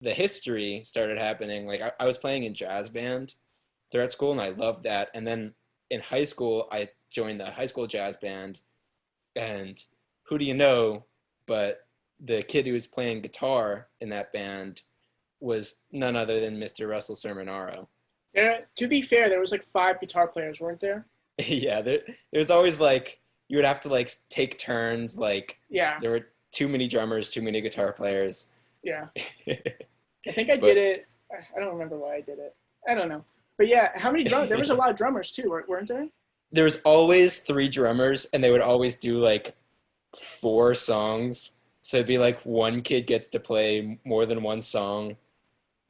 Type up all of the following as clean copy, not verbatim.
the history started happening. Like I was playing in jazz band throughout school, and I loved that. And then in high school, I joined the high school jazz band, and who do you know? But the kid who was playing guitar in that band was none other than Mr. Russell Sermonaro. To be fair, there was like 5 guitar players, weren't there? Yeah, there was always like you would have to like take turns. Like Yeah, there were too many drummers, too many guitar players. yeah. I think I did it. I don't remember why I did it. I don't know. But yeah, how many drummers? There was a lot of drummers too, weren't there? There was always 3 drummers, and they would always do like 4 songs. So it'd be like one kid gets to play more than one song.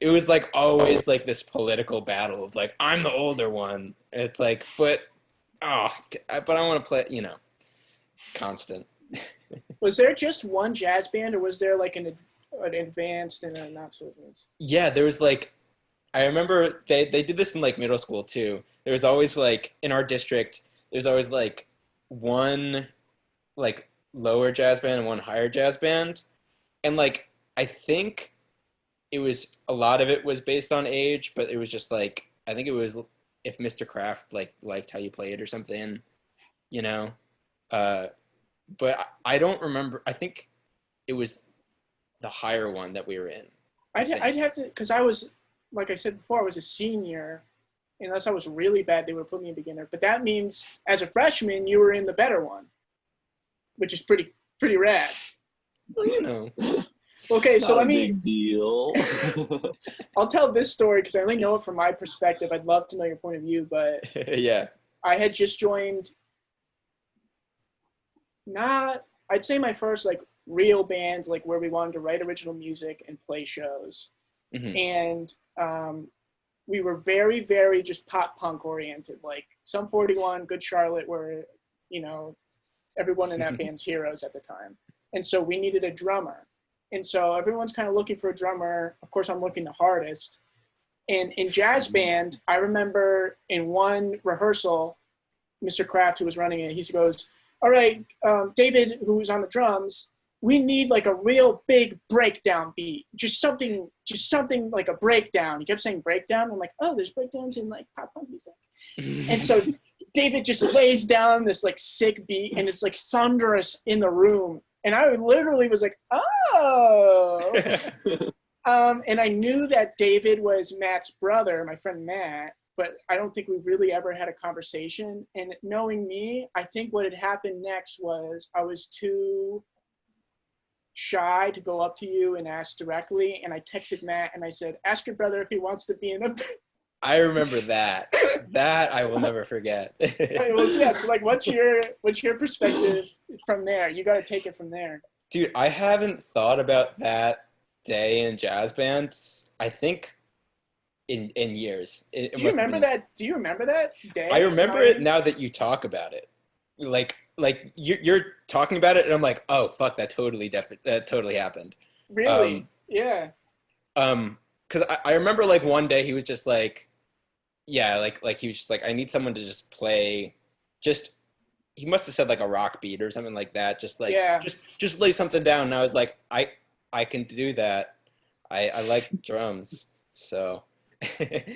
It was like always like this political battle of like, I'm the older one. And it's like, but I want to play, constant. Was there just one jazz band, or was there like an advanced and a not so advanced? Yeah, there was like, I remember they did this in like middle school too. There was always like in our district, there's always like one like lower jazz band and one higher jazz band. And like, I think it was, a lot of it was based on age, but it was just like, I think it was if Mr. Kraft like liked how you played or something, you know? But I don't remember. I think it was the higher one that we were in. I'd have to, because I was, like I said before, I was a senior. Unless I was really bad, they would put me in beginner. But that means as a freshman, you were in the better one, which is pretty rad. Well, Okay, so let me. Big deal. I'll tell this story because I only know it from my perspective. I'd love to know your point of view, but yeah. I had just joined. I'd say my first like real band, like where we wanted to write original music and play shows, and we were very, very just pop punk oriented. Like Sum 41, Good Charlotte were, everyone in that band's heroes at the time, and so we needed a drummer. And so everyone's kind of looking for a drummer. Of course, I'm looking the hardest. And in jazz band, I remember in one rehearsal, Mr. Kraft, who was running it, he goes, all right, David, who was on the drums, we need like a real big breakdown beat. Just something like a breakdown. He kept saying breakdown. I'm like, oh, there's breakdowns in like pop punk music. And so David just lays down this like sick beat, and it's like thunderous in the room. And I literally was like, oh. And I knew that David was Matt's brother, my friend Matt, but I don't think we've really ever had a conversation. And knowing me, I think what had happened next was I was too shy to go up to you and ask directly. And I texted Matt and I said, ask your brother if he wants to be in a... I remember that. That I will never forget. Yeah, so like what's your perspective from there? You got to take it from there. Dude, I haven't thought about that day in jazz band, I think in years. Do you remember that day? I remember it now that you talk about it. Like you're talking about it and I'm like, "Oh, fuck, that totally happened." Really? Yeah. Cuz I remember like one day he was just like, yeah, like he was just like, I need someone to just play, he must have said like a rock beat or something like that. Just like, just lay something down. And I was like, I can do that. I like drums. So.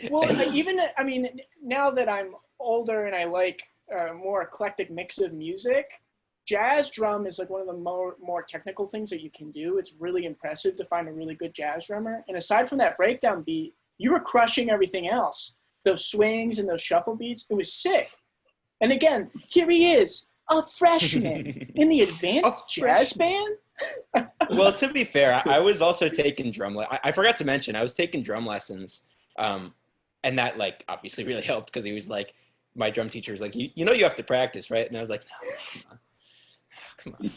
Well, now that I'm older and I like a more eclectic mix of music, jazz drum is like one of the more technical things that you can do. It's really impressive to find a really good jazz drummer. And aside from that breakdown beat, you were crushing everything else. Those swings and those shuffle beats, it was sick. And again, here he is, a freshman in the advanced jazz band. Well, to be fair, I was also taking drum. I forgot to mention, I was taking drum lessons. And that like obviously really helped because he was like, my drum teacher was like, you know you have to practice, right? And I was like, no, come on.